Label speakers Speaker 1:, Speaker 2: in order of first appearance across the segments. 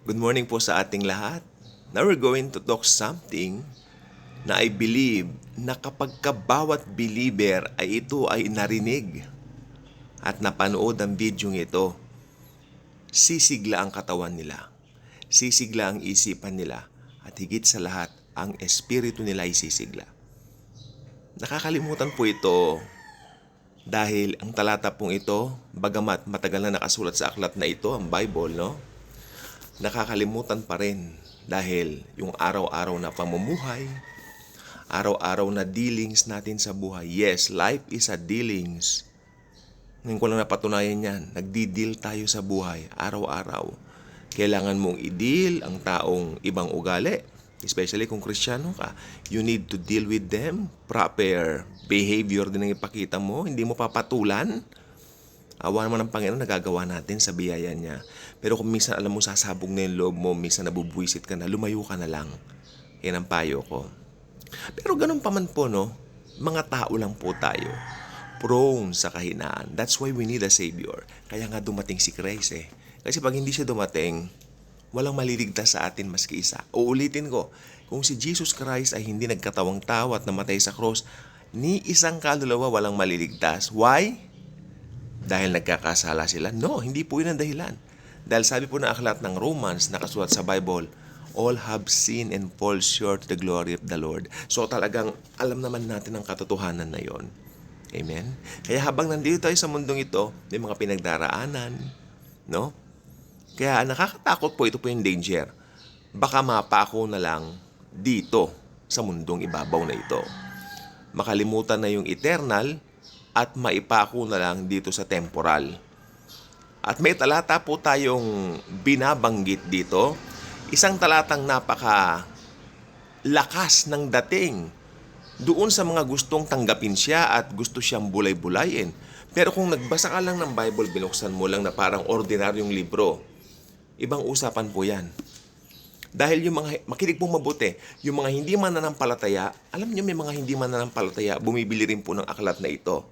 Speaker 1: Good morning po sa ating lahat. Now we're going to talk something na I believe na kapag bawat believer ay ito ay narinig at napanood ang video ito, sisigla ang katawan nila, sisigla ang isipan nila, at higit sa lahat, ang espiritu nila ay sisigla. Nakakalimutan po ito dahil ang talata pong ito, bagamat matagal na nakasulat sa aklat na ito, ang Bible, no? Nakakalimutan pa rin dahil yung araw-araw na pamumuhay, araw-araw na dealings natin sa buhay. Yes, life is a dealings. Ngayon ko lang napatunayan yan. Nagdi-deal tayo sa buhay, araw-araw. Kailangan mong i-deal ang taong ibang ugali, especially kung Kristiyano ka. You need to deal with them. Proper behavior din ang ipakita mo. Hindi mo papatulan. Awa naman ng Panginoon, nagagawa natin sa biyaya niya. Pero kung minsan alam mo sasabog na yung loob mo, minsan nabubwisit ka na, lumayo ka na lang. Yan ang payo ko. Pero ganun pa man po, no? Mga tao lang po tayo. Prone sa kahinaan. That's why we need a Savior. Kaya nga dumating si Christ eh. Kasi pag hindi siya dumating, walang maliligtas sa atin maski isa. Uulitin ko, kung si Jesus Christ ay hindi nagkatawang tao at namatay sa cross, ni isang kaluluwa walang maliligtas. Why? Dahil nagkakasala sila? No, hindi po yun ang dahilan. Dahil sabi po ng aklat ng Romans, nakasulat sa Bible, all have sinned and fall short of the glory of the Lord. So talagang alam naman natin ang katotohanan na yon. Amen? Kaya habang nandito tayo sa mundong ito, may mga pinagdaraanan, no? Kaya nakakatakot po, ito po yung danger. Baka mapako na lang dito sa mundong ibabaw na ito. Makalimutan na yung eternal at maipako na lang dito sa temporal. At may talata po tayong binabanggit dito, isang talatang napaka lakas ng dating doon sa mga gustong tanggapin siya at gusto siyang bulay-bulayin. Pero kung nagbasa ka lang ng Bible, binuksan mo lang na parang ordinaryong libro, ibang usapan po yan. Dahil yung mga, makinig pong mabuti, yung mga hindi mananampalataya, alam niyo may mga hindi mananampalataya, bumibili rin po ng aklat na ito.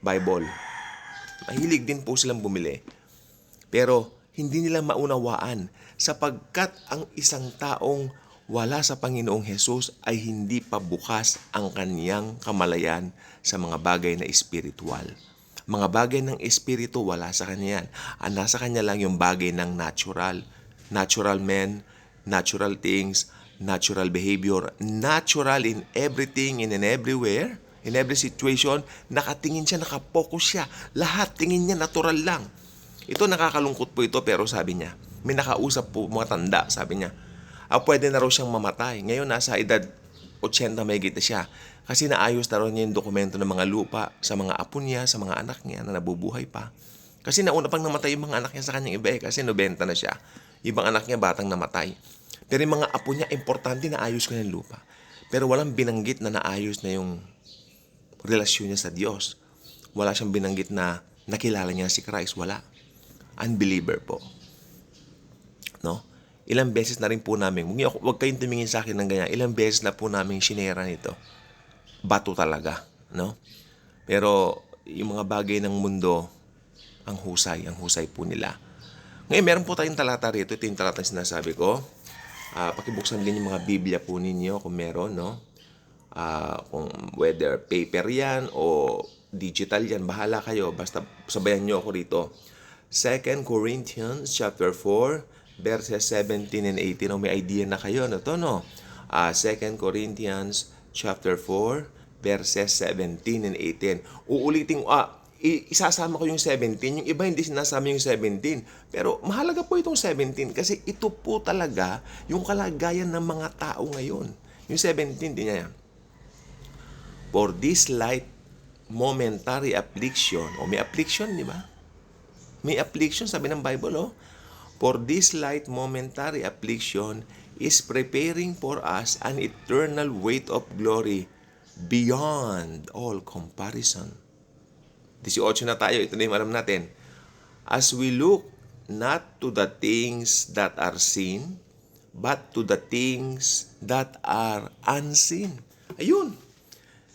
Speaker 1: Bible. Mahilig din po silang bumili. Pero hindi nila maunawaan sapagkat ang isang taong wala sa Panginoong Hesus ay hindi pa bukas ang kaniyang kamalayan sa mga bagay na espiritual. Mga bagay ng espiritu wala sa kanya yan. Ang nasa kanya lang yung bagay ng natural. Natural men, natural things, natural behavior, natural in everything and in everywhere. In every situation, nakatingin siya, nakapokus siya. Lahat, tingin niya, natural lang. Ito, nakakalungkot po ito, pero sabi niya, may nakausap po, mga tanda, sabi niya, pwede na raw siyang mamatay. Ngayon, nasa edad 80 may na siya. Kasi naayos na raw niya yung dokumento ng mga lupa sa mga apo niya, sa mga anak niya na nabubuhay pa. Kasi nauna pang namatay yung mga anak niya sa kanyang iba kasi 90 na siya. Ibang anak niya, batang namatay. Pero yung mga apo niya, importante na ayos ko yung lupa. Pero walang binanggit na naayos na yung relasyon niya sa Diyos. Wala siyang binanggit na nakilala niya si Christ. Wala. Unbeliever po. No? Ilang beses na rin po namin, huwag kayong tumingin sa akin ng ganyan, ilang beses na po namin sinera nito. Bato talaga. No? Pero yung mga bagay ng mundo, ang husay po nila. Ngayon, meron po tayong talata rito. Ito yung talata na sinasabi ko. Pakibuksan din yung mga Biblia po ninyo kung meron, no? Kung whether paper yan o digital yan, bahala kayo, basta sabayan nyo ako rito. 2 Corinthians chapter 4 verses 17 and 18. May idea na kayo, no? To, no? 2 Corinthians chapter 4 verses 17 and 18. Uulitin, isasama ko yung 17. Yung iba hindi sinasama yung 17. Pero mahalaga po itong 17 kasi ito po talaga yung kalagayan ng mga tao ngayon. Yung 17, din niya yan. For this light momentary affliction, may affliction, di ba? May affliction, sabi ng Bible, oh. For this light momentary affliction is preparing for us an eternal weight of glory beyond all comparison. 18 na tayo, ito na yung alam natin. As we look not to the things that are seen, but to the things that are unseen. Ayun.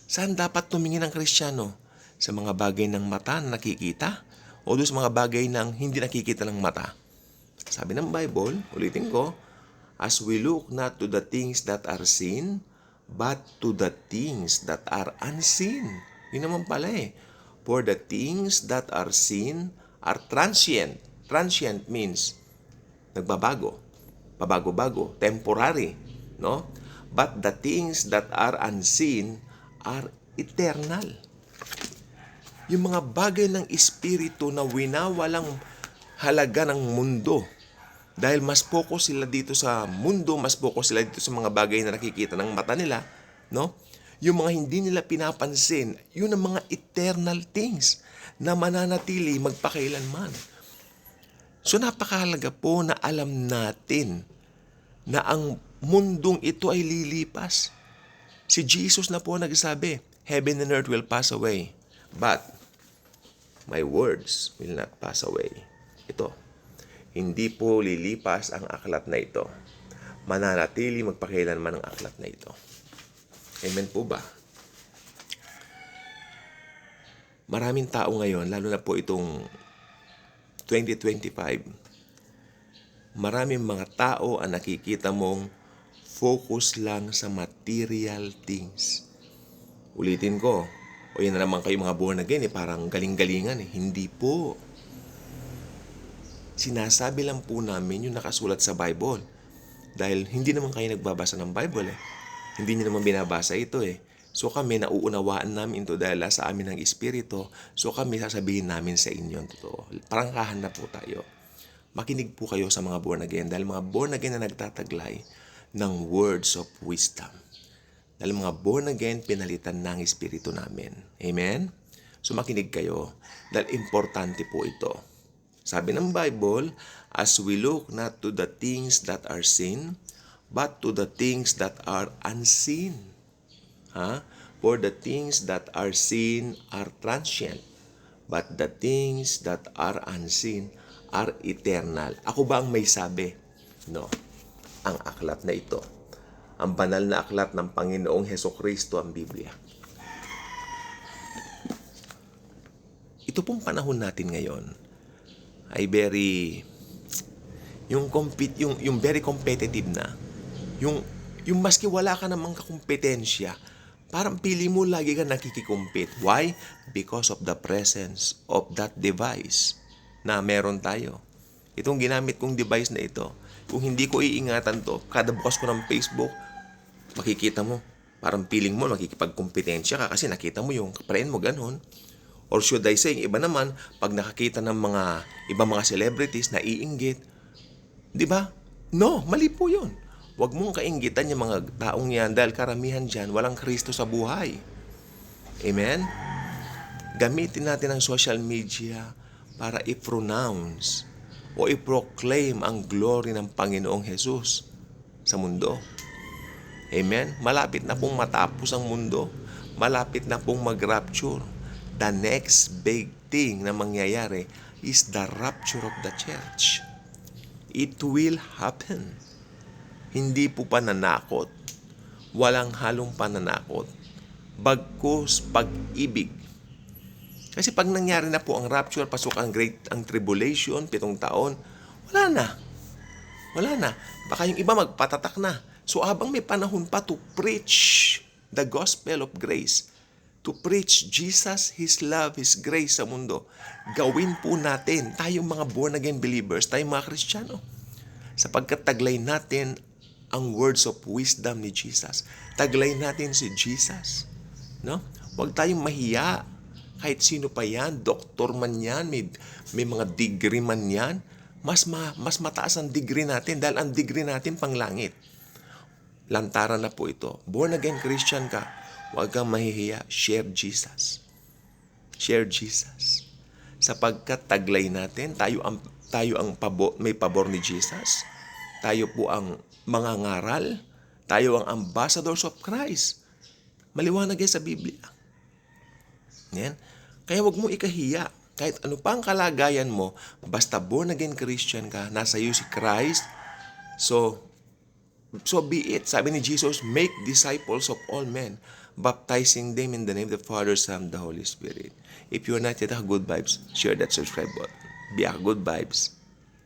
Speaker 1: Saan dapat tumingin ang Kristiyano? Sa mga bagay ng mata na nakikita? O doon sa mga bagay ng hindi nakikita ng mata? Sabi ng Bible, ulitin ko, as we look not to the things that are seen, but to the things that are unseen. Yun naman pala eh. For the things that are seen are transient. Transient means nagbabago, pabago-bago, temporary, no? But the things that are unseen are eternal. Yung mga bagay ng espiritu na winawalang halaga ng mundo. Dahil mas focus sila dito sa mundo, mas focus sila dito sa mga bagay na nakikita ng mata nila, no? Yung mga hindi nila pinapansin, yun ang mga eternal things na mananatili magpakailanman. So napakahalaga po na alam natin na ang mundong ito ay lilipas. Si Jesus na po nagsabi, heaven and earth will pass away, but my words will not pass away. Ito, hindi po lilipas ang aklat na ito. Mananatili magpakailanman ang aklat na ito. Amen po ba? Maraming tao ngayon, lalo na po itong 2025, maraming mga tao ang nakikita mong focus lang sa material things. Ulitin ko, o yan na naman kayo mga born again, parang galing-galingan. Hindi po. Sinasabi lang po namin yung nakasulat sa Bible. Dahil hindi naman kayo nagbabasa ng Bible eh. Hindi niyo naman binabasa ito eh. So kami, nauunawaan namin ito dahil sa amin ng Espiritu. So kami, sasabihin namin sa inyo ang totoo. Prangkahan na po tayo. Makinig po kayo sa mga born again. Dahil mga born again na nagtataglay ng words of wisdom. Dahil mga born again, pinalitan ng Espiritu namin. Amen? So makinig kayo. Dahil importante po ito. Sabi ng Bible, as we look not to the things that are seen, but to the things that are unseen. For the things that are seen are transient, but the things that are unseen are eternal. Ako ba ang may sabi? No. Ang aklat na ito. Ang banal na aklat ng Panginoong Hesukristo, ang Biblia. Ito pong panahon natin ngayon ay yung very competitive na. Yung maski wala ka namang kakumpetensya, parang pili mo lagi ka nakikikompete. Why? Because of the presence of that device na meron tayo. Itong ginamit kong device na ito, kung hindi ko iingatan to, kada bukas ko ng Facebook, makikita mo, parang feeling mo makikipagkompetensya ka kasi nakita mo yung friend mo ganun. Or should I say, iba naman, pag nakakita ng ibang mga celebrities na iinggit, di ba? No, mali po yun. Huwag mong kainggitan yung mga taong yan dahil karamihan dyan, walang Kristo sa buhay. Amen? Gamitin natin ang social media para i-pronounce o i-proclaim ang glory ng Panginoong Jesus sa mundo. Amen? Malapit na pong matapos ang mundo. Malapit na pong mag-rapture. The next big thing na mangyayari is the rapture of the church. It will happen. Hindi po pananakot. Walang halong pananakot. Bagkus pag-ibig. Kasi pag nangyari na po ang rapture, pasok ang tribulation, 7 taon, wala na. Wala na. Baka yung iba magpatatak na. So habang may panahon pa to preach the gospel of grace, to preach Jesus, His love, His grace sa mundo, gawin po natin, tayong mga born-again believers, tayong mga Kristiyano, sapagkat taglay natin ang words of wisdom ni Jesus. Taglay natin si Jesus. No? Huwag tayong mahiya. Kahit sino pa yan, doktor man yan, may mga degree man yan, mas mataas ang degree natin dahil ang degree natin panglangit. Lantaran na po ito. Born-again Christian ka, huwag kang mahihiya. Share Jesus. Share Jesus. Sapagkat taglay natin, tayo ang may pabor ni Jesus. Tayo po ang mga ngaral. Tayo ang ambassadors of Christ. Maliwanag yan sa Biblia. Yan. Kaya huwag mo ikahiya. Kahit ano pa ang kalagayan mo, basta born again Christian ka, nasa iyo si Christ, so be it. Sabi ni Jesus, make disciples of all men, baptizing them in the name of the Father, Son, the Holy Spirit. If you're not yet a good vibes, share that subscribe button. Be a good vibes.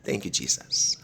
Speaker 1: Thank you, Jesus.